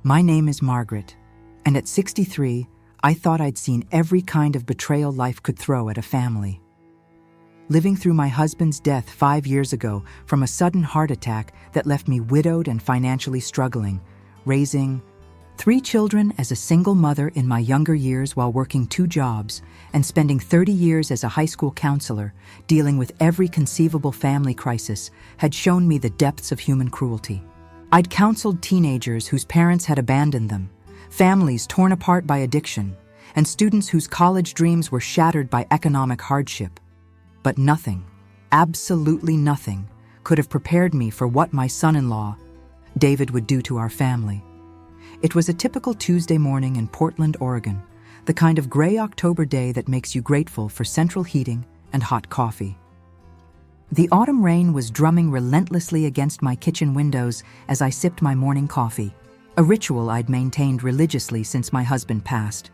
My name is Margaret, and at 63, I thought I'd seen every kind of betrayal life could throw at a family. Living through my husband's death 5 years ago from a sudden heart attack that left me widowed and financially struggling, raising 3 children as a single mother in my younger years while working 2 jobs, and spending 30 years as a high school counselor dealing with every conceivable family crisis had shown me the depths of human cruelty. I'd counseled teenagers whose parents had abandoned them, families torn apart by addiction, and students whose college dreams were shattered by economic hardship. But nothing, absolutely nothing, could have prepared me for what my son-in-law, David, would do to our family. It was a typical Tuesday morning in Portland, Oregon, the kind of gray October day that makes you grateful for central heating and hot coffee. The autumn rain was drumming relentlessly against my kitchen windows as I sipped my morning coffee, a ritual I'd maintained religiously since my husband passed,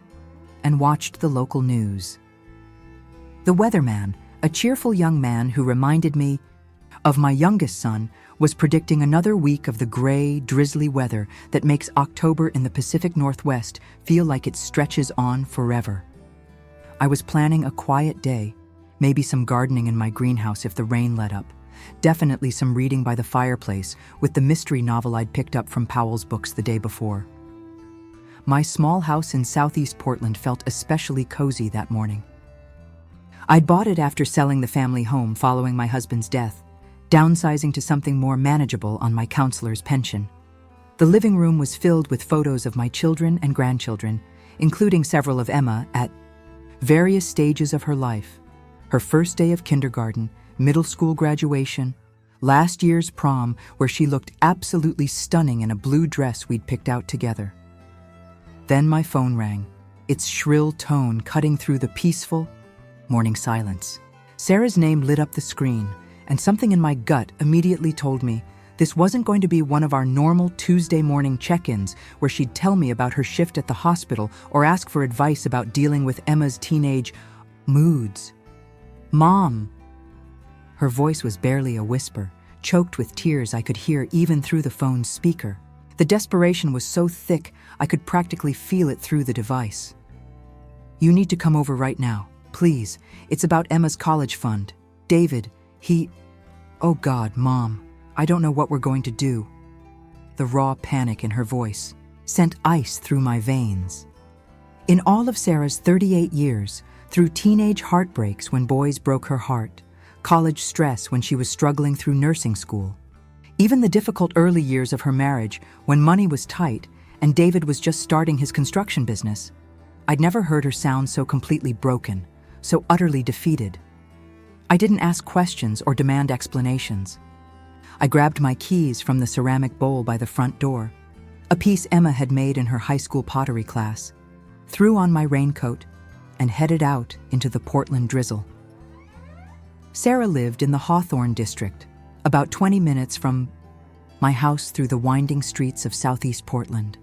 and watched the local news. The weatherman, a cheerful young man who reminded me of my youngest son, was predicting another week of the gray, drizzly weather that makes October in the Pacific Northwest feel like it stretches on forever. I was planning a quiet day, maybe some gardening in my greenhouse if the rain let up, definitely some reading by the fireplace with the mystery novel I'd picked up from Powell's books the day before. My small house in southeast Portland felt especially cozy that morning. I'd bought it after selling the family home following my husband's death, downsizing to something more manageable on my counselor's pension. The living room was filled with photos of my children and grandchildren, including several of Emma at various stages of her life: her first day of kindergarten, middle school graduation, last year's prom, where she looked absolutely stunning in a blue dress we'd picked out together. Then my phone rang, its shrill tone cutting through the peaceful morning silence. Sarah's name lit up the screen, and something in my gut immediately told me this wasn't going to be one of our normal Tuesday morning check-ins where she'd tell me about her shift at the hospital or ask for advice about dealing with Emma's teenage moods. "Mom." Her voice was barely a whisper, choked with tears I could hear even through the phone's speaker. The desperation was so thick I could practically feel it through the device. "You need to come over right now, please. It's about Emma's college fund. David, Oh God, Mom, I don't know what we're going to do." The raw panic in her voice sent ice through my veins. In all of Sarah's 38 years, through teenage heartbreaks when boys broke her heart, college stress when she was struggling through nursing school, even the difficult early years of her marriage when money was tight and David was just starting his construction business, I'd never heard her sound so completely broken, so utterly defeated. I didn't ask questions or demand explanations. I grabbed my keys from the ceramic bowl by the front door, a piece Emma had made in her high school pottery class, threw on my raincoat, and headed out into the Portland drizzle. Sarah lived in the Hawthorne district, about 20 minutes from my house through the winding streets of southeast Portland.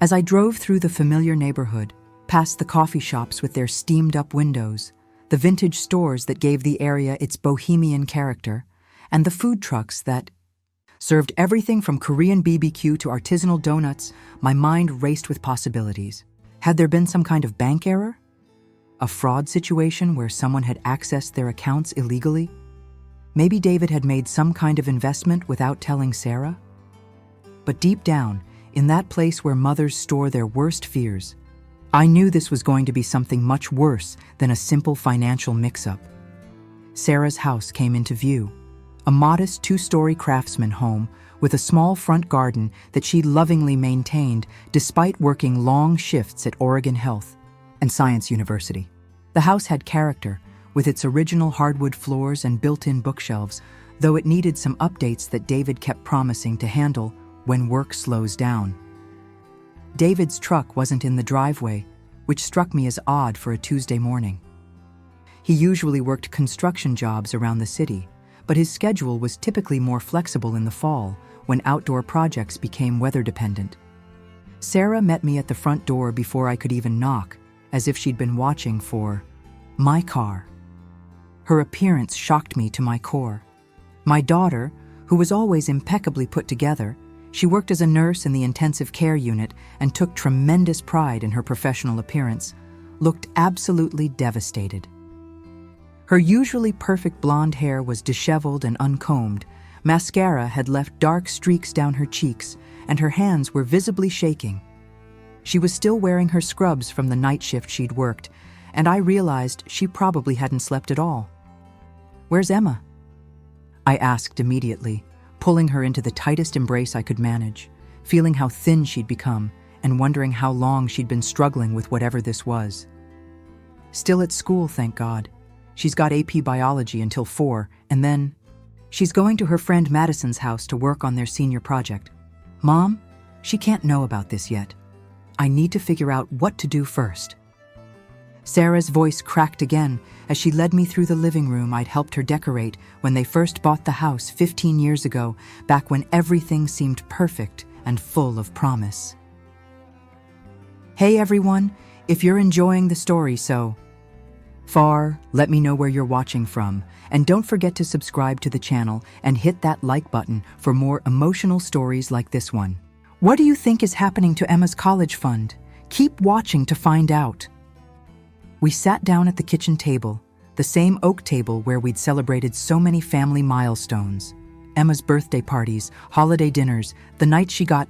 As I drove through the familiar neighborhood, past the coffee shops with their steamed-up windows, the vintage stores that gave the area its bohemian character, and the food trucks that served everything from Korean BBQ to artisanal donuts, my mind raced with possibilities. Had there been some kind of bank error? A fraud situation where someone had accessed their accounts illegally? Maybe David had made some kind of investment without telling Sarah? But deep down, in that place where mothers store their worst fears, I knew this was going to be something much worse than a simple financial mix-up. Sarah's house came into view, a modest 2-story craftsman home with a small front garden that she lovingly maintained despite working long shifts at Oregon Health and Science University. The house had character, with its original hardwood floors and built-in bookshelves, though it needed some updates that David kept promising to handle when work slows down. David's truck wasn't in the driveway, which struck me as odd for a Tuesday morning. He usually worked construction jobs around the city, but his schedule was typically more flexible in the fall when outdoor projects became weather-dependent. Sarah met me at the front door before I could even knock, as if she'd been watching for my car. Her appearance shocked me to my core. My daughter, who was always impeccably put together, She worked as a nurse in the intensive care unit and took tremendous pride in her professional appearance, looked absolutely devastated. Her usually perfect blonde hair was disheveled and uncombed, mascara had left dark streaks down her cheeks, and her hands were visibly shaking. She was still wearing her scrubs from the night shift she'd worked, and I realized she probably hadn't slept at all. "Where's Emma?" I asked immediately, pulling her into the tightest embrace I could manage, feeling how thin she'd become and wondering how long she'd been struggling with whatever this was. "Still at school, thank God. She's got AP biology until 4, and then she's going to her friend Madison's house to work on their senior project. Mom, she can't know about this yet. I need to figure out what to do first." Sarah's voice cracked again as she led me through the living room I'd helped her decorate when they first bought the house 15 years ago, back when everything seemed perfect and full of promise. Hey everyone, if you're enjoying the story so far, let me know where you're watching from, and don't forget to subscribe to the channel and hit that like button for more emotional stories like this one. What do you think is happening to Emma's college fund? Keep watching to find out. We sat down at the kitchen table, the same oak table where we'd celebrated so many family milestones. Emma's birthday parties, holiday dinners, the night she got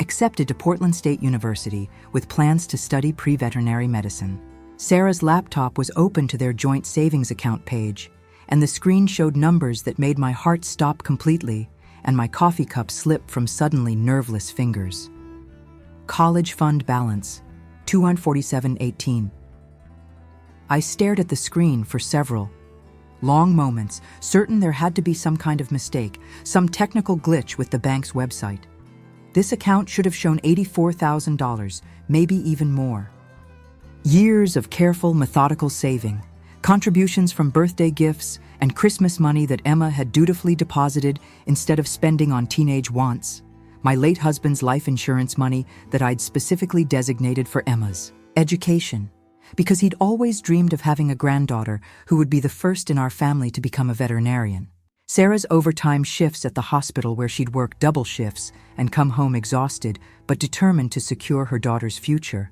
accepted to Portland State University with plans to study pre-veterinary medicine. Sarah's laptop was open to their joint savings account page, and the screen showed numbers that made my heart stop completely and my coffee cup slip from suddenly nerveless fingers. College fund balance, $247.18. I stared at the screen for several long moments, certain there had to be some kind of mistake, some technical glitch with the bank's website. This account should have shown $84,000, maybe even more. Years of careful, methodical saving, contributions from birthday gifts, and Christmas money that Emma had dutifully deposited instead of spending on teenage wants. My late husband's life insurance money that I'd specifically designated for Emma's education, because he'd always dreamed of having a granddaughter who would be the first in our family to become a veterinarian. Sarah's overtime shifts at the hospital where she'd work double shifts and come home exhausted but determined to secure her daughter's future.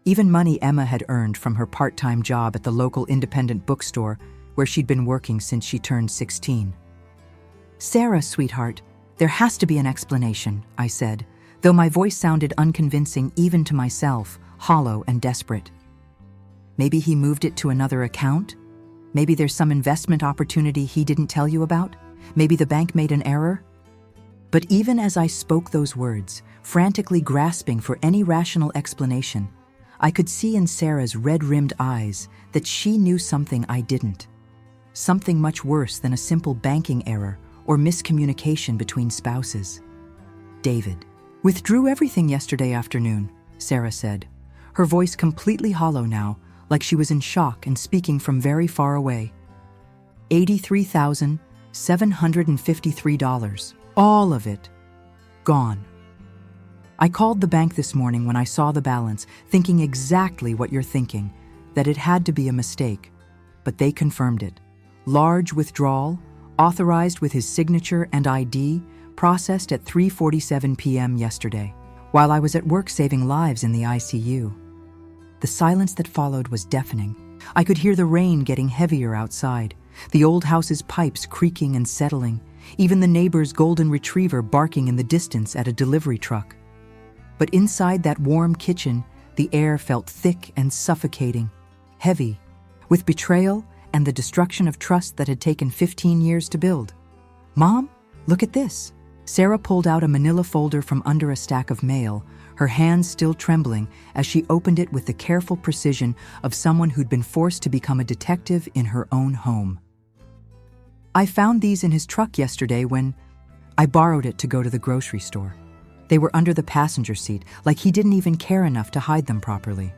Even money Emma had earned from her part-time job at the local independent bookstore where she'd been working since she turned 16. "Sarah, sweetheart, there has to be an explanation," I said, though my voice sounded unconvincing even to myself, hollow and desperate. "Maybe he moved it to another account? Maybe there's some investment opportunity he didn't tell you about? Maybe the bank made an error?" But even as I spoke those words, frantically grasping for any rational explanation, I could see in Sarah's red-rimmed eyes that she knew something I didn't. Something much worse than a simple banking error or miscommunication between spouses. "David withdrew everything yesterday afternoon," Sarah said, her voice completely hollow now, like she was in shock and speaking from very far away. $83,753. All of it. Gone. I called the bank this morning when I saw the balance, thinking exactly what you're thinking, that it had to be a mistake. But they confirmed it. Large withdrawal, authorized with his signature and ID, processed at 3:47 p.m. yesterday, while I was at work saving lives in the ICU. The silence that followed was deafening. I could hear the rain getting heavier outside, the old house's pipes creaking and settling, even the neighbor's golden retriever barking in the distance at a delivery truck. But inside that warm kitchen, the air felt thick and suffocating, heavy, with betrayal and the destruction of trust that had taken 15 years to build. "Mom, look at this." Sarah pulled out a manila folder from under a stack of mail, her hands still trembling as she opened it with the careful precision of someone who'd been forced to become a detective in her own home. "I found these in his truck yesterday when I borrowed it to go to the grocery store. They were under the passenger seat, like he didn't even care enough to hide them properly."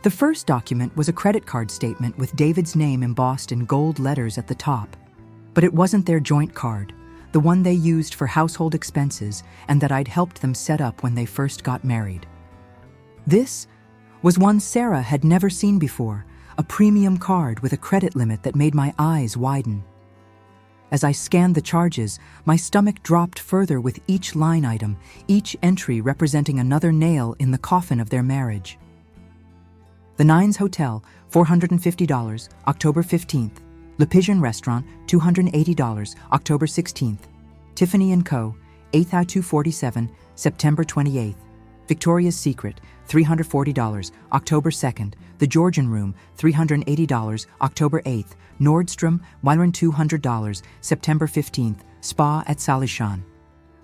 The first document was a credit card statement with David's name embossed in gold letters at the top. But it wasn't their joint card, the one they used for household expenses and that I'd helped them set up when they first got married. This was one Sarah had never seen before, a premium card with a credit limit that made my eyes widen. As I scanned the charges, my stomach dropped further with each line item, each entry representing another nail in the coffin of their marriage. The Nines Hotel, $450, October 15th. Le Pigeon Restaurant, $280, October 16th. Tiffany & Co., 8th Ave 247, September 28th. Victoria's Secret, $340, October 2nd. The Georgian Room, $380, October 8th. Nordstrom, $200, September 15th. Spa at Salishan.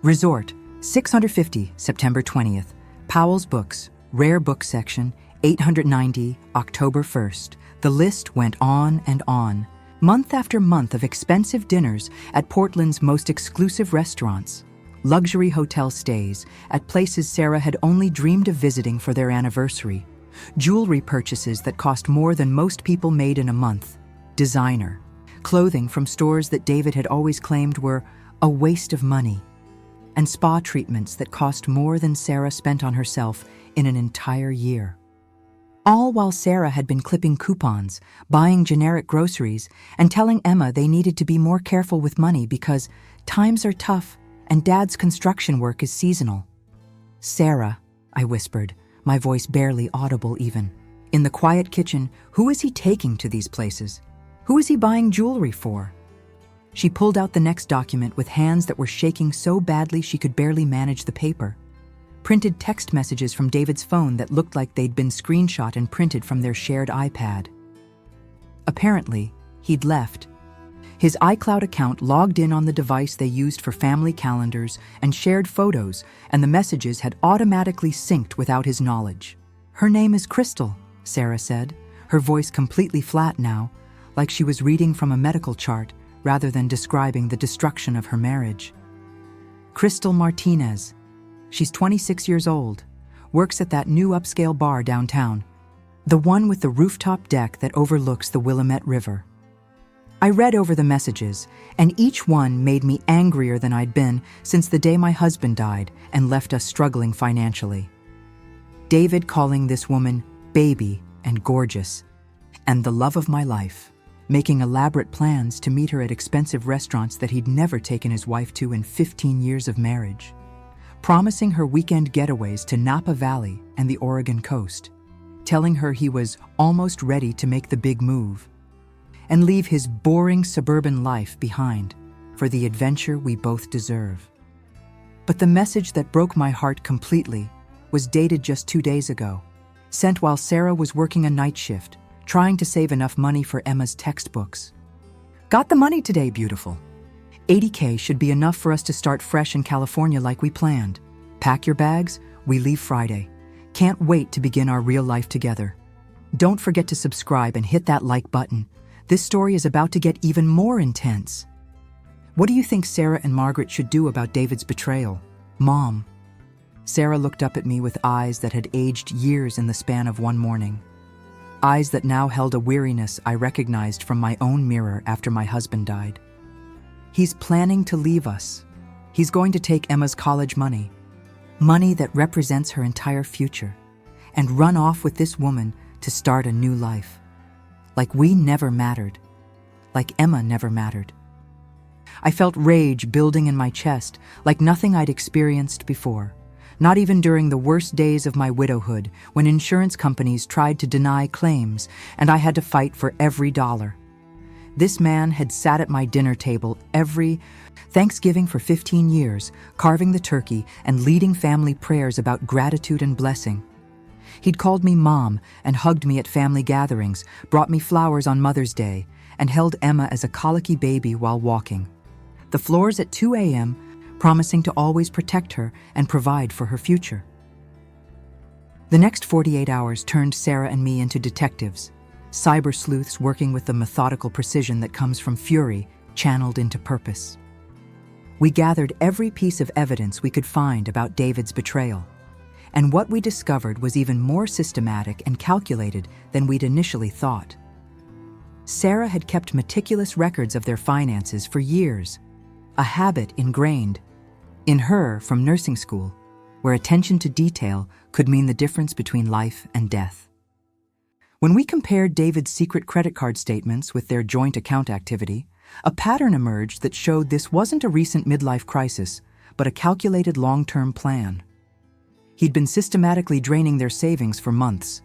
Resort, $650, September 20th. Powell's Books, Rare Book Section, $890, October 1st. The list went on and on. Month after month of expensive dinners at Portland's most exclusive restaurants. Luxury hotel stays at places Sarah had only dreamed of visiting for their anniversary. Jewelry purchases that cost more than most people made in a month. Designer. Clothing from stores that David had always claimed were a waste of money. And spa treatments that cost more than Sarah spent on herself in an entire year. All while Sarah had been clipping coupons, buying generic groceries, and telling Emma they needed to be more careful with money because times are tough and Dad's construction work is seasonal. "Sarah," I whispered, my voice barely audible even. In the quiet kitchen, who is he taking to these places? Who is he buying jewelry for? She pulled out the next document with hands that were shaking so badly she could barely manage the paper. Printed text messages from David's phone that looked like they'd been screenshot and printed from their shared iPad. Apparently, he'd left. His iCloud account logged in on the device they used for family calendars and shared photos, and the messages had automatically synced without his knowledge. "Her name is Crystal," Sarah said, her voice completely flat now, like she was reading from a medical chart rather than describing the destruction of her marriage. "Crystal Martinez. She's 26 years old, works at that new upscale bar downtown, the one with the rooftop deck that overlooks the Willamette River." I read over the messages, and each one made me angrier than I'd been since the day my husband died and left us struggling financially. David calling this woman baby and gorgeous, and the love of my life, making elaborate plans to meet her at expensive restaurants that he'd never taken his wife to in 15 years of marriage. Promising her weekend getaways to Napa Valley and the Oregon coast, telling her he was almost ready to make the big move and leave his boring suburban life behind for the adventure we both deserve. But the message that broke my heart completely was dated just 2 days ago, sent while Sarah was working a night shift, trying to save enough money for Emma's textbooks. "Got the money today, beautiful. $80K should be enough for us to start fresh in California like we planned. Pack your bags, we leave Friday. Can't wait to begin our real life together. Don't forget to subscribe and hit that like button. This story is about to get even more intense." "What do you think Sarah and Margaret should do about David's betrayal, Mom?" Sarah looked up at me with eyes that had aged years in the span of one morning. Eyes that now held a weariness I recognized from my own mirror after my husband died. "He's planning to leave us. He's going to take Emma's college money that represents her entire future, and run off with this woman to start a new life. Like we never mattered. Like Emma never mattered." I felt rage building in my chest, like nothing I'd experienced before. Not even during the worst days of my widowhood, when insurance companies tried to deny claims and I had to fight for every dollar. This man had sat at my dinner table every Thanksgiving for 15 years, carving the turkey and leading family prayers about gratitude and blessing. He'd called me Mom and hugged me at family gatherings, brought me flowers on Mother's Day, and held Emma as a colicky baby while walking the floors at 2 a.m., promising to always protect her and provide for her future. The next 48 hours turned Sarah and me into detectives, cyber sleuths working with the methodical precision that comes from fury channeled into purpose. We gathered every piece of evidence we could find about David's betrayal, and what we discovered was even more systematic and calculated than we'd initially thought. Sarah had kept meticulous records of their finances for years, a habit ingrained in her from nursing school, where attention to detail could mean the difference between life and death. When we compared David's secret credit card statements with their joint account activity, A pattern emerged that showed this wasn't a recent midlife crisis, but a calculated long-term plan. He'd been systematically draining their savings for months.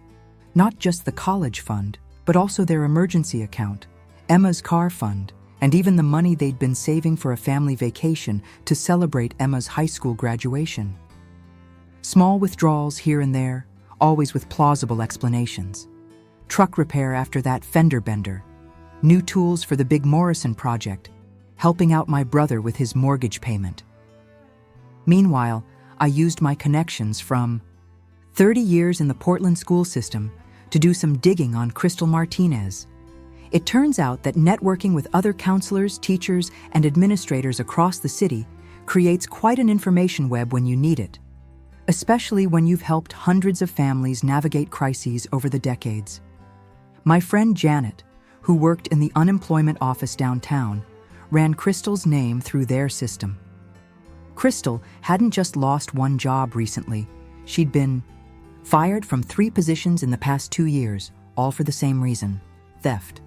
Not just the college fund, but also their emergency account, Emma's car fund, and even the money they'd been saving for a family vacation to celebrate Emma's high school graduation. Small withdrawals here and there, always with plausible explanations. Truck repair after that fender bender. New tools for the big Morrison project. Helping out my brother with his mortgage payment. Meanwhile, I used my connections from 30 years in the Portland school system to do some digging on Crystal Martinez. It turns out that networking with other counselors, teachers, and administrators across the city creates quite an information web when you need it, especially when you've helped hundreds of families navigate crises over the decades. My friend Janet, who worked in the unemployment office downtown, ran Crystal's name through their system. Crystal hadn't just lost one job recently, she'd been fired from 3 positions in the past 2 years, all for the same reason: theft.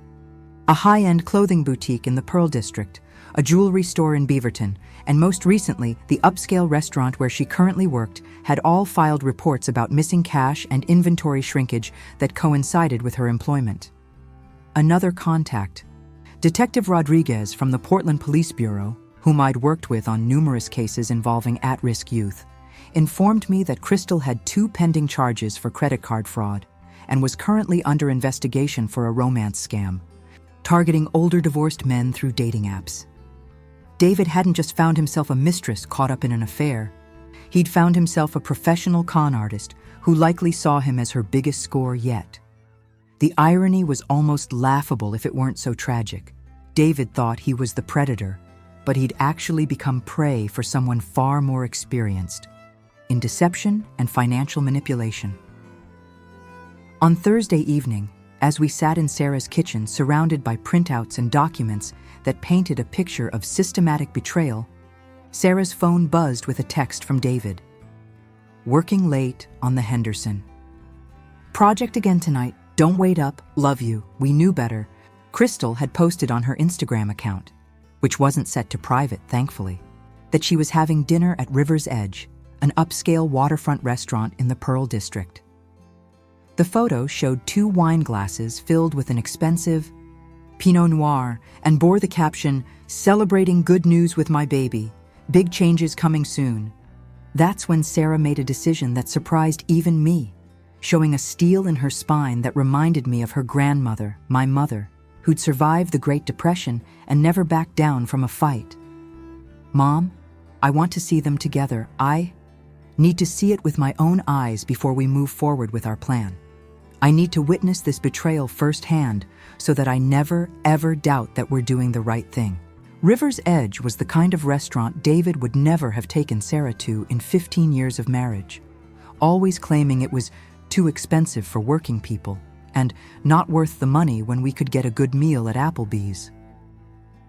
A high-end clothing boutique in the Pearl District, a jewelry store in Beaverton, and most recently, the upscale restaurant where she currently worked had all filed reports about missing cash and inventory shrinkage that coincided with her employment. Another contact, Detective Rodriguez from the Portland Police Bureau, whom I'd worked with on numerous cases involving at-risk youth, informed me that Crystal had 2 pending charges for credit card fraud and was currently under investigation for a romance scam, targeting older divorced men through dating apps. David hadn't just found himself a mistress caught up in an affair. He'd found himself a professional con artist who likely saw him as her biggest score yet. The irony was almost laughable if it weren't so tragic. David thought he was the predator, but he'd actually become prey for someone far more experienced in deception and financial manipulation. On Thursday evening, as we sat in Sarah's kitchen surrounded by printouts and documents that painted a picture of systematic betrayal, Sarah's phone buzzed with a text from David. Working late on the Henderson. Project again tonight. Don't wait up. Love you. We knew better. Crystal had posted on her Instagram account, which wasn't set to private, thankfully, that she was having dinner at River's Edge, an upscale waterfront restaurant in the Pearl District. The photo showed 2 wine glasses filled with an expensive Pinot Noir and bore the caption, "Celebrating good news with my baby. Big changes coming soon." That's when Sarah made a decision that surprised even me, showing a steel in her spine that reminded me of her grandmother, my mother, who'd survived the Great Depression and never backed down from a fight. "Mom, I want to see them together. I need to see it with my own eyes before we move forward with our plan. I need to witness this betrayal firsthand so that I never, ever doubt that we're doing the right thing." River's Edge was the kind of restaurant David would never have taken Sarah to in 15 years of marriage, always claiming it was too expensive for working people and not worth the money when we could get a good meal at Applebee's.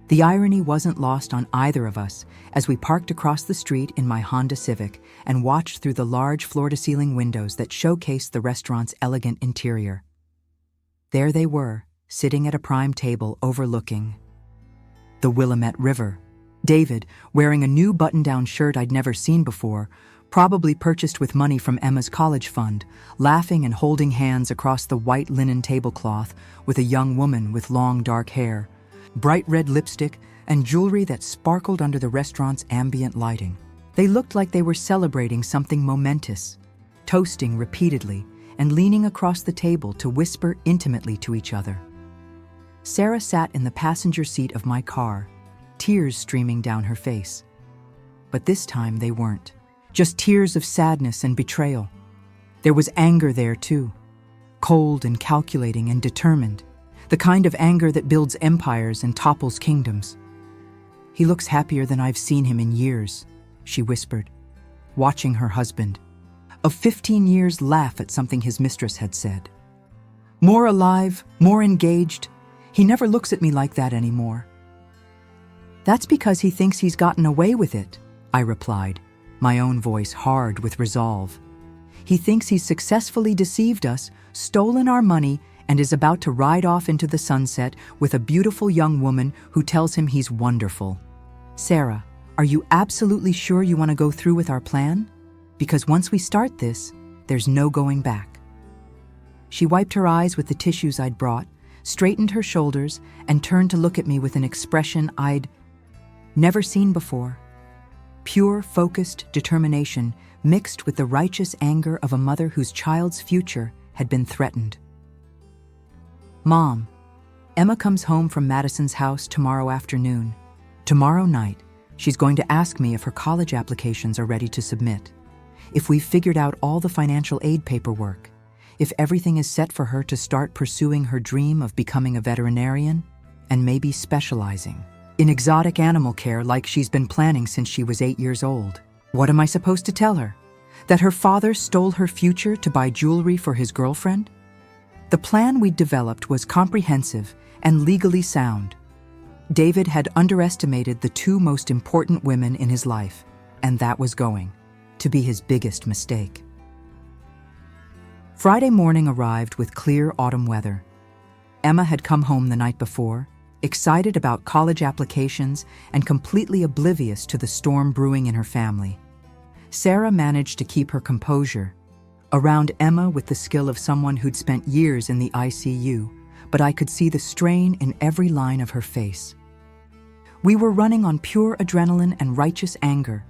The irony wasn't lost on either of us as we parked across the street in my Honda Civic and watched through the large floor-to-ceiling windows that showcased the restaurant's elegant interior. There they were, sitting at a prime table overlooking the Willamette River. David, wearing a new button-down shirt I'd never seen before, probably purchased with money from Emma's college fund, laughing and holding hands across the white linen tablecloth with a young woman with long dark hair, bright red lipstick, and jewelry that sparkled under the restaurant's ambient lighting. They looked like they were celebrating something momentous, toasting repeatedly and leaning across the table to whisper intimately to each other. Sarah sat in the passenger seat of my car, tears streaming down her face. But this time they weren't just tears of sadness and betrayal. There was anger there too, cold and calculating and determined, the kind of anger that builds empires and topples kingdoms. "He looks happier than I've seen him in years," she whispered, watching her husband, of 15 years, laugh at something his mistress had said. "More alive, more engaged. He never looks at me like that anymore." "That's because he thinks he's gotten away with it," I replied, my own voice hard with resolve. "He thinks he's successfully deceived us, stolen our money, and is about to ride off into the sunset with a beautiful young woman who tells him he's wonderful. Sarah, are you absolutely sure you want to go through with our plan? Because once we start this, there's no going back. She wiped her eyes with the tissues I'd brought, straightened her shoulders, and turned to look at me with an expression I'd never seen before. Pure, focused determination mixed with the righteous anger of a mother whose child's future had been threatened. Mom, Emma comes home from Madison's house tomorrow afternoon. Tomorrow night, she's going to ask me if her college applications are ready to submit, if we've figured out all the financial aid paperwork, if everything is set for her to start pursuing her dream of becoming a veterinarian and maybe specializing in exotic animal care like she's been planning since she was 8 years old. What am I supposed to tell her? That her father stole her future to buy jewelry for his girlfriend? The plan we'd developed was comprehensive and legally sound. David had underestimated the two most important women in his life, and that was going to be his biggest mistake. Friday morning arrived with clear autumn weather. Emma had come home the night before, excited about college applications and completely oblivious to the storm brewing in her family. Sarah managed to keep her composure, around Emma with the skill of someone who'd spent years in the ICU, but I could see the strain in every line of her face. We were running on pure adrenaline and righteous anger.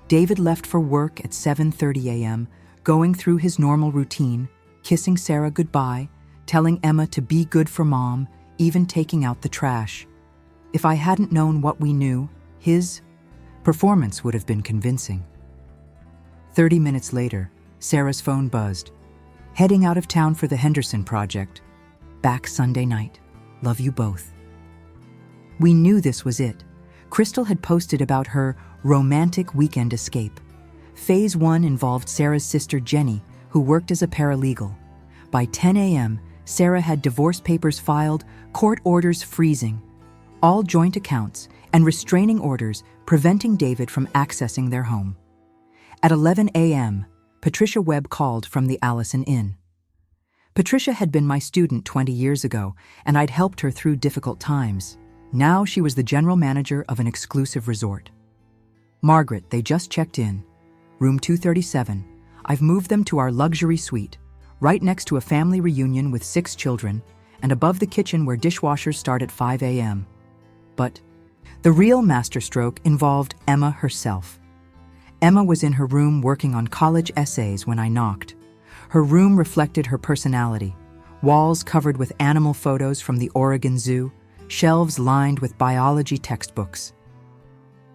David left for work at 7:30 a.m., going through his normal routine, kissing Sarah goodbye, telling Emma to be good for Mom, even taking out the trash. If I hadn't known what we knew, his performance would have been convincing. 30 minutes later, Sarah's phone buzzed. Heading out of town for the Henderson project. Back Sunday night. Love you both. We knew this was it. Crystal had posted about her romantic weekend escape. Phase 1 involved Sarah's sister Jenny, who worked as a paralegal. By 10 a.m., Sarah had divorce papers filed, court orders freezing, all joint accounts, and restraining orders preventing David from accessing their home. At 11 a.m., Patricia Webb called from the Allison Inn. Patricia had been my student 20 years ago, and I'd helped her through difficult times. Now she was the general manager of an exclusive resort. Margaret, they just checked in. Room 237. I've moved them to our luxury suite, right next to a family reunion with 6 children, and above the kitchen where dishwashers start at 5 a.m. But the real masterstroke involved Emma herself. Emma was in her room working on college essays when I knocked. Her room reflected her personality. Walls covered with animal photos from the Oregon Zoo, shelves lined with biology textbooks.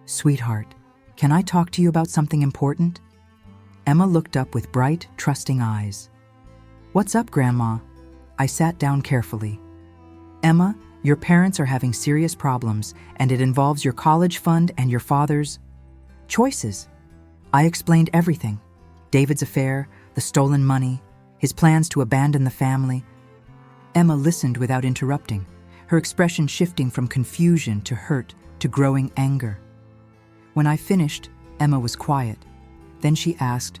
Sweetheart, can I talk to you about something important? Emma looked up with bright, trusting eyes. What's up, Grandma? I sat down carefully. Emma, your parents are having serious problems, and it involves your college fund and your father's choices. I explained everything. David's affair, the stolen money, his plans to abandon the family. Emma listened without interrupting, her expression shifting from confusion to hurt to growing anger. When I finished, Emma was quiet. Then she asked,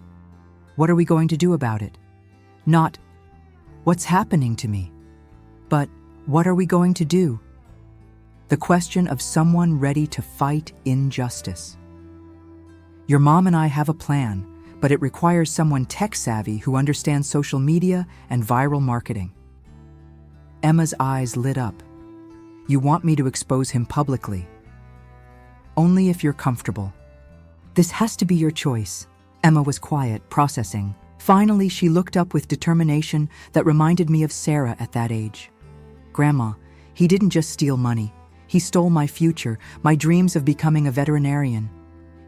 "What are we going to do about it?" Not, "What's happening to me?" but, "What are we going to do?" The question of someone ready to fight injustice. Your mom and I have a plan, but it requires someone tech-savvy who understands social media and viral marketing. Emma's eyes lit up. You want me to expose him publicly? Only if you're comfortable. This has to be your choice. Emma was quiet, processing. Finally, she looked up with determination that reminded me of Sarah at that age. Grandma, he didn't just steal money. He stole my future, my dreams of becoming a veterinarian.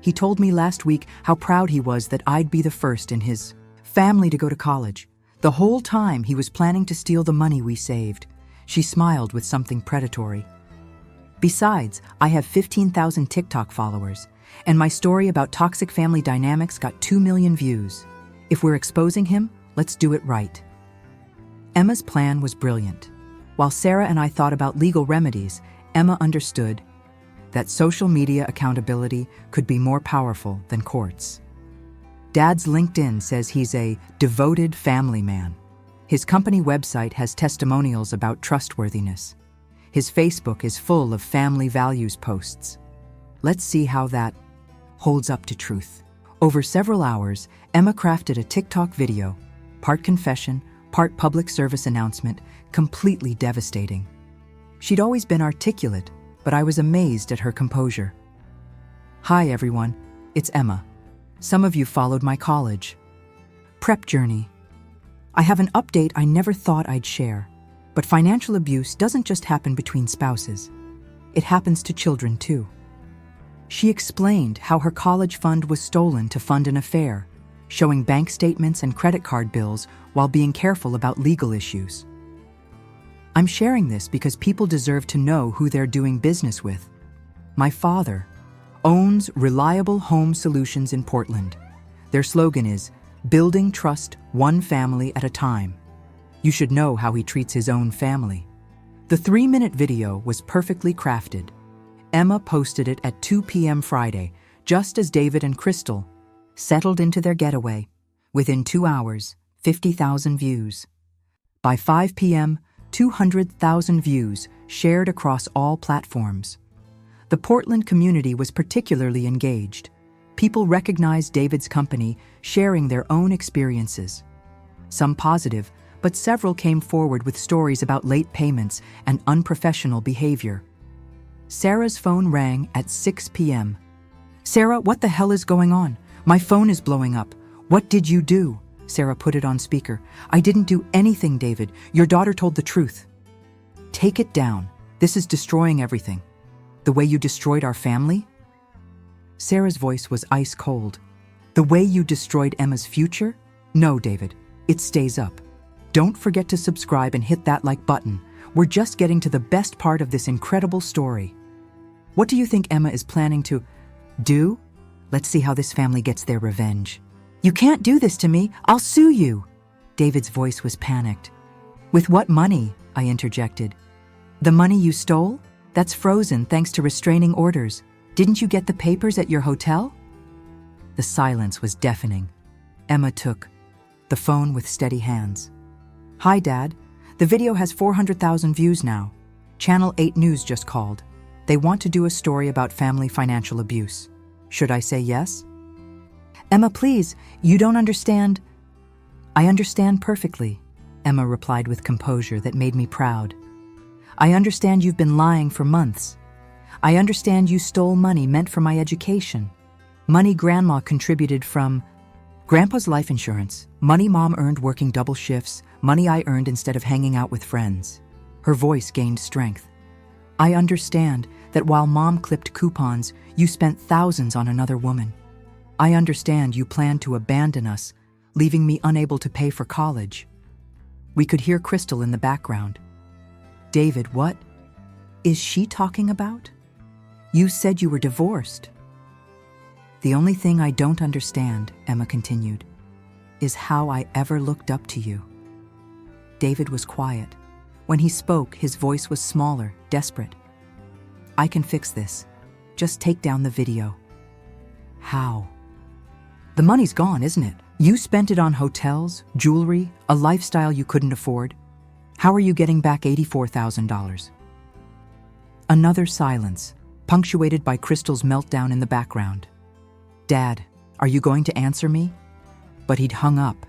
He told me last week how proud he was that I'd be the first in his family to go to college. The whole time he was planning to steal the money we saved. She smiled with something predatory. Besides, I have 15,000 TikTok followers, and my story about toxic family dynamics got 2 million views. If we're exposing him, let's do it right. Emma's plan was brilliant. While Sarah and I thought about legal remedies, Emma understood that social media accountability could be more powerful than courts. Dad's LinkedIn says he's a devoted family man. His company website has testimonials about trustworthiness. His Facebook is full of family values posts. Let's see how that holds up to truth. Over several hours, Emma crafted a TikTok video, part confession, part public service announcement, completely devastating. She'd always been articulate, but I was amazed at her composure. Hi everyone, it's Emma. Some of you followed my college prep journey. I have an update I never thought I'd share, but financial abuse doesn't just happen between spouses. It happens to children too. She explained how her college fund was stolen to fund an affair, showing bank statements and credit card bills while being careful about legal issues. I'm sharing this because people deserve to know who they're doing business with. My father owns Reliable Home Solutions in Portland. Their slogan is, "Building trust one family at a time." You should know how he treats his own family. The 3-minute video was perfectly crafted. Emma posted it at 2 p.m. Friday, just as David and Crystal settled into their getaway. Within 2 hours, 50,000 views. By 5 p.m., 200,000 views shared across all platforms. The Portland community was particularly engaged. People recognized David's company, sharing their own experiences. Some positive, but several came forward with stories about late payments and unprofessional behavior. Sarah's phone rang at 6 p.m. "Sarah, what the hell is going on? My phone is blowing up. What did you do?" Sarah put it on speaker. "I didn't do anything, David. Your daughter told the truth." "Take it down. This is destroying everything. The way you destroyed our family?" Sarah's voice was ice cold. "The way you destroyed Emma's future? No, David. It stays up. Don't forget to subscribe and hit that like button. We're just getting to the best part of this incredible story. What do you think Emma is planning to do? Let's see how this family gets their revenge." "You can't do this to me. I'll sue you." David's voice was panicked. "With what money?" I interjected. "The money you stole? That's frozen thanks to restraining orders. Didn't you get the papers at your hotel?" The silence was deafening. Emma took the phone with steady hands. "Hi, Dad. The video has 400,000 views now. Channel 8 News just called. They want to do a story about family financial abuse. Should I say yes?" "Emma, please, you don't understand." "I understand perfectly," Emma replied with composure that made me proud. "I understand you've been lying for months. I understand you stole money meant for my education. Money Grandma contributed from Grandpa's life insurance, money Mom earned working double shifts, money I earned instead of hanging out with friends." Her voice gained strength. "I understand that while Mom clipped coupons, you spent thousands on another woman. I understand you planned to abandon us, leaving me unable to pay for college." We could hear Crystal in the background. "David, what is she talking about? You said you were divorced." "The only thing I don't understand," Emma continued, "is how I ever looked up to you." David was quiet. When he spoke, his voice was smaller, desperate. "I can fix this. Just take down the video." "How?" "The money's gone, isn't it? You spent it on hotels, jewelry, a lifestyle you couldn't afford. How are you getting back $84,000? Another silence, punctuated by Crystal's meltdown in the background. "Dad, are you going to answer me?" But he'd hung up,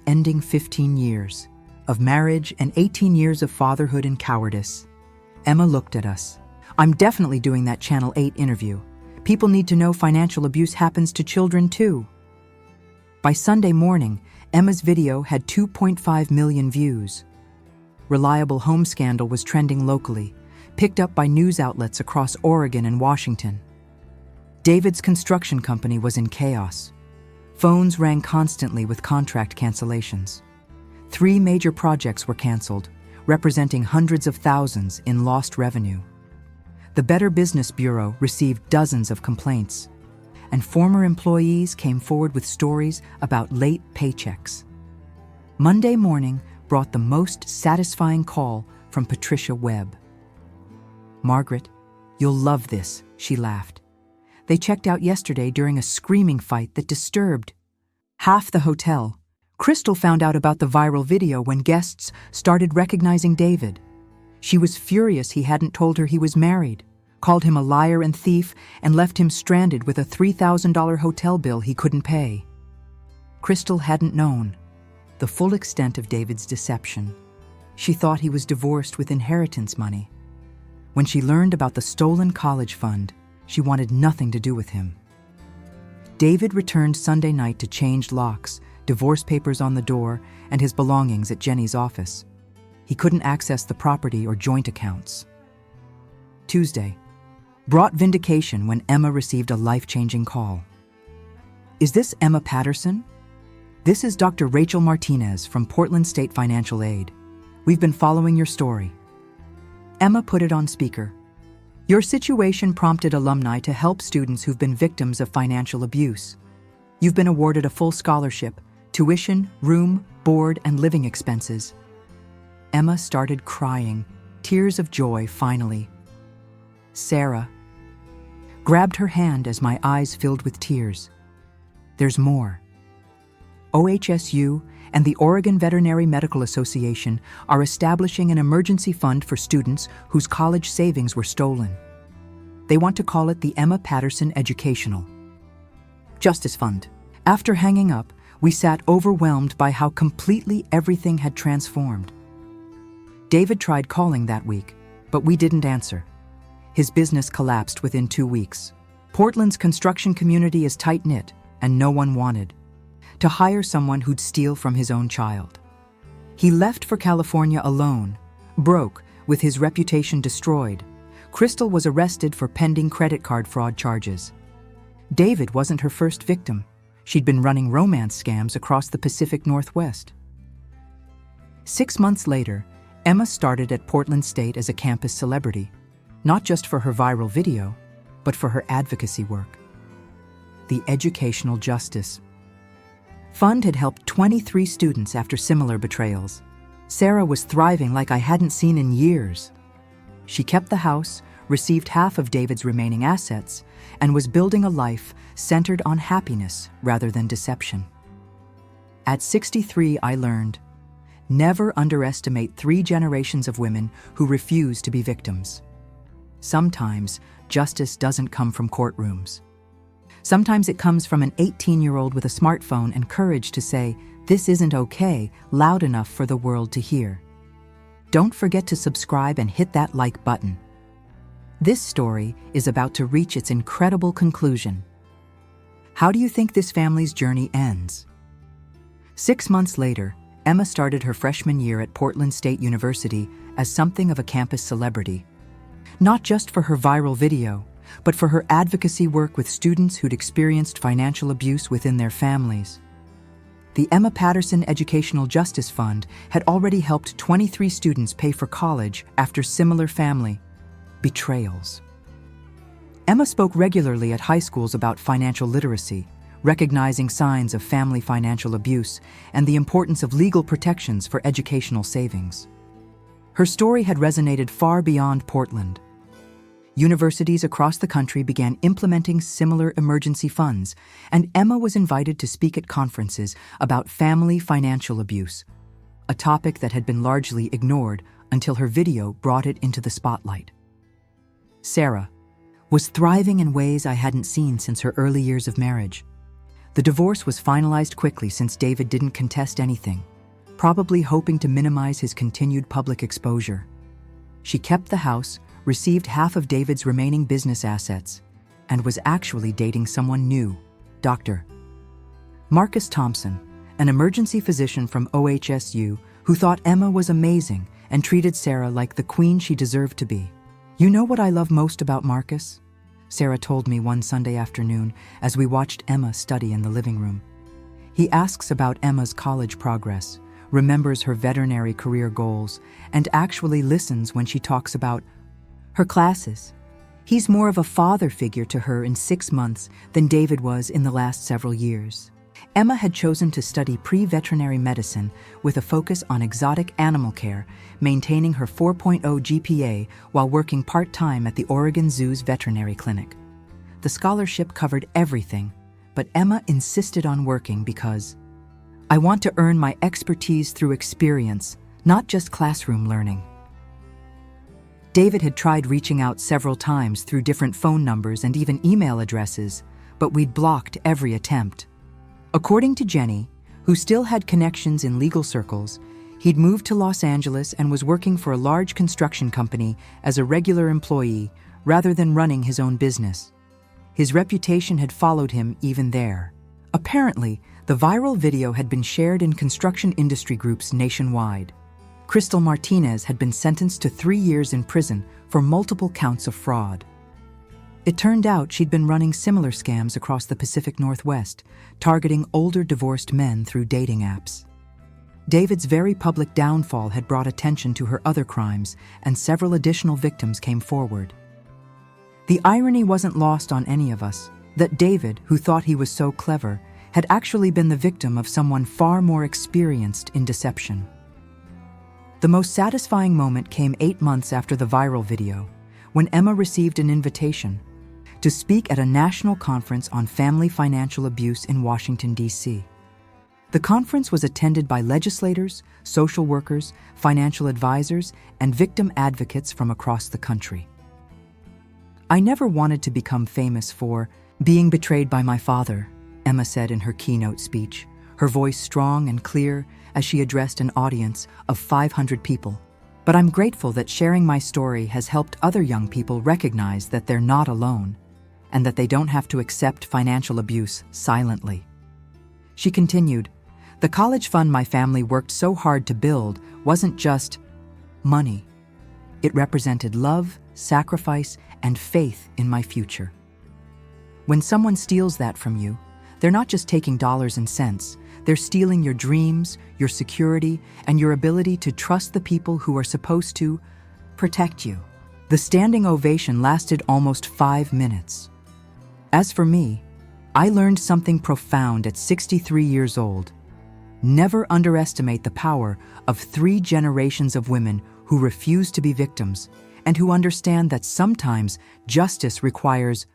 ending 15 years of marriage and 18 years of fatherhood and cowardice. Emma looked at us. "I'm definitely doing that Channel 8 interview. People need to know financial abuse happens to children too." By Sunday morning, Emma's video had 2.5 million views. Reliable Home Scandal was trending locally, picked up by news outlets across Oregon and Washington. David's construction company was in chaos. Phones rang constantly with contract cancellations. 3 major projects were canceled, representing hundreds of thousands in lost revenue. The Better Business Bureau received dozens of complaints, and former employees came forward with stories about late paychecks. Monday morning brought the most satisfying call from Patricia Webb. "Margaret, you'll love this," she laughed. "They checked out yesterday during a screaming fight that disturbed half the hotel. Crystal found out about the viral video when guests started recognizing David. She was furious he hadn't told her he was married, called him a liar and thief, and left him stranded with a $3,000 hotel bill he couldn't pay. Crystal hadn't known the full extent of David's deception. She thought he was divorced with inheritance money. When she learned about the stolen college fund, she wanted nothing to do with him. David returned Sunday night to change locks, divorce papers on the door, and his belongings at Jenny's office. He couldn't access the property or joint accounts. Tuesday brought vindication when Emma received a life-changing call. "Is this Emma Patterson? This is Dr. Rachel Martinez from Portland State Financial Aid. We've been following your story." Emma put it on speaker. "Your situation prompted alumni to help students who've been victims of financial abuse. You've been awarded a full scholarship, tuition, room, board, and living expenses." Emma started crying, tears of joy finally. Sarah grabbed her hand as my eyes filled with tears. "There's more. OHSU and the Oregon Veterinary Medical Association are establishing an emergency fund for students whose college savings were stolen. They want to call it the Emma Patterson Educational Justice Fund." After hanging up, we sat overwhelmed by how completely everything had transformed. David tried calling that week, but we didn't answer. His business collapsed within 2 weeks. Portland's construction community is tight-knit, and no one wanted to hire someone who'd steal from his own child. He left for California alone, broke, with his reputation destroyed. Crystal was arrested for pending credit card fraud charges. David wasn't her first victim. She'd been running romance scams across the Pacific Northwest. 6 months later, Emma started at Portland State as a campus celebrity, not just for her viral video, but for her advocacy work. The Educational Justice Fund had helped 23 students after similar betrayals. Sarah was thriving like I hadn't seen in years. She kept the house, received half of David's remaining assets, and was building a life centered on happiness rather than deception. At 63, I learned, never underestimate 3 generations of women who refuse to be victims. Sometimes justice doesn't come from courtrooms. Sometimes it comes from an 18-year-old with a smartphone and courage to say, "This isn't okay," loud enough for the world to hear. Don't forget to subscribe and hit that like button. This story is about to reach its incredible conclusion. How do you think this family's journey ends? 6 months later, Emma started her freshman year at Portland State University as something of a campus celebrity. Not just for her viral video, but for her advocacy work with students who'd experienced financial abuse within their families. The Emma Patterson Educational Justice Fund had already helped 23 students pay for college after similar family betrayals. Emma spoke regularly at high schools about financial literacy, recognizing signs of family financial abuse and the importance of legal protections for educational savings. Her story had resonated far beyond Portland. Universities across the country began implementing similar emergency funds, and Emma was invited to speak at conferences about family financial abuse, a topic that had been largely ignored until her video brought it into the spotlight. Sarah was thriving in ways I hadn't seen since her early years of marriage. The divorce was finalized quickly since David didn't contest anything, probably hoping to minimize his continued public exposure. She kept the house, received half of David's remaining business assets, and was actually dating someone new, Dr. Marcus Thompson, an emergency physician from OHSU who thought Emma was amazing and treated Sarah like the queen she deserved to be. "You know what I love most about Marcus?" Sarah told me one Sunday afternoon as we watched Emma study in the living room. "He asks about Emma's college progress, remembers her veterinary career goals, and actually listens when she talks about her classes. He's more of a father figure to her in 6 months than David was in the last several years." Emma had chosen to study pre-veterinary medicine with a focus on exotic animal care, maintaining her 4.0 GPA while working part-time at the Oregon Zoo's veterinary clinic. The scholarship covered everything, but Emma insisted on working because I want to earn my expertise through experience, not just classroom learning. David had tried reaching out several times through different phone numbers and even email addresses, but we'd blocked every attempt. According to Jenny, who still had connections in legal circles, he'd moved to Los Angeles and was working for a large construction company as a regular employee rather than running his own business. His reputation had followed him even there. Apparently, the viral video had been shared in construction industry groups nationwide. Crystal Martinez had been sentenced to 3 years in prison for multiple counts of fraud. It turned out she'd been running similar scams across the Pacific Northwest, targeting older divorced men through dating apps. David's very public downfall had brought attention to her other crimes, and several additional victims came forward. The irony wasn't lost on any of us, that David, who thought he was so clever, had actually been the victim of someone far more experienced in deception. The most satisfying moment came 8 months after the viral video, when Emma received an invitation to speak at a national conference on family financial abuse in Washington, D.C. The conference was attended by legislators, social workers, financial advisors, and victim advocates from across the country. "I never wanted to become famous for being betrayed by my father," Emma said in her keynote speech, her voice strong and clear as she addressed an audience of 500 people. "But I'm grateful that sharing my story has helped other young people recognize that they're not alone and that they don't have to accept financial abuse silently." She continued, "The college fund my family worked so hard to build wasn't just money. It represented love, sacrifice, and faith in my future. When someone steals that from you, they're not just taking dollars and cents, they're stealing your dreams, your security, and your ability to trust the people who are supposed to protect you." The standing ovation lasted almost 5 minutes. As for me, I learned something profound at 63 years old. Never underestimate the power of 3 generations of women who refuse to be victims and who understand that sometimes justice requires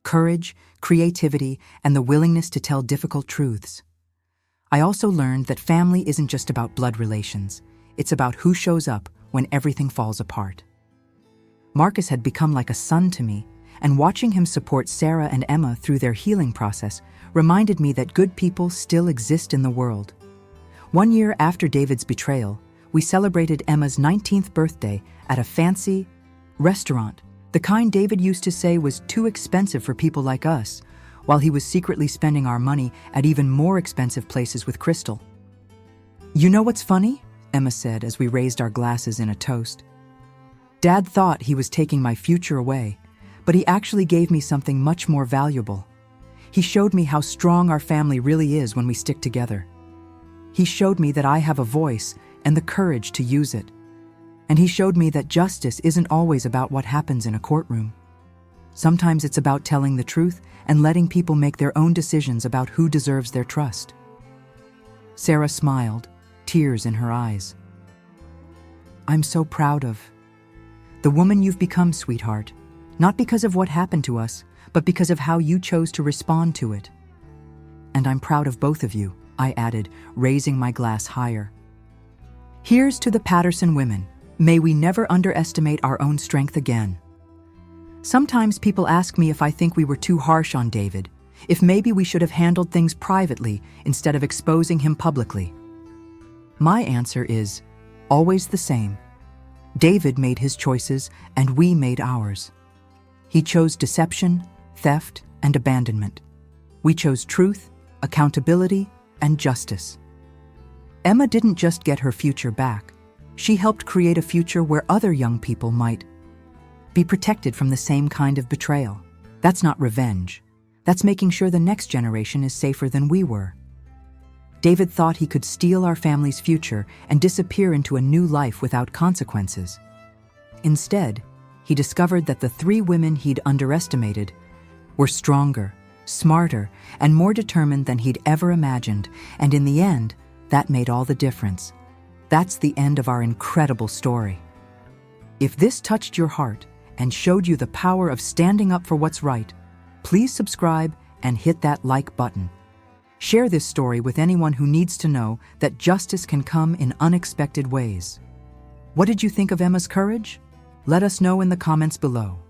courage, creativity, and the willingness to tell difficult truths. I also learned that family isn't just about blood relations. It's about who shows up when everything falls apart. Marcus had become like a son to me, and watching him support Sarah and Emma through their healing process reminded me that good people still exist in the world. 1 year after David's betrayal, we celebrated Emma's 19th birthday at a fancy restaurant, the kind David used to say was too expensive for people like us, while he was secretly spending our money at even more expensive places with Crystal. "You know what's funny?" Emma said as we raised our glasses in a toast. "Dad thought he was taking my future away, but he actually gave me something much more valuable. He showed me how strong our family really is when we stick together. He showed me that I have a voice and the courage to use it. And he showed me that justice isn't always about what happens in a courtroom. Sometimes it's about telling the truth and letting people make their own decisions about who deserves their trust." Sarah smiled, tears in her eyes. "I'm so proud of the woman you've become, sweetheart, not because of what happened to us, but because of how you chose to respond to it. And I'm proud of both of you," I added, raising my glass higher. "Here's to the Patterson women. May we never underestimate our own strength again." Sometimes people ask me if I think we were too harsh on David, if maybe we should have handled things privately instead of exposing him publicly. My answer is always the same. David made his choices and we made ours. He chose deception, theft, and abandonment. We chose truth, accountability, and justice. Emma didn't just get her future back. She helped create a future where other young people might be protected from the same kind of betrayal. That's not revenge. That's making sure the next generation is safer than we were. David thought he could steal our family's future and disappear into a new life without consequences. Instead, he discovered that the 3 women he'd underestimated were stronger, smarter, and more determined than he'd ever imagined, and in the end, that made all the difference. That's the end of our incredible story. If this touched your heart and showed you the power of standing up for what's right, please subscribe and hit that like button. Share this story with anyone who needs to know that justice can come in unexpected ways. What did you think of Emma's courage? Let us know in the comments below.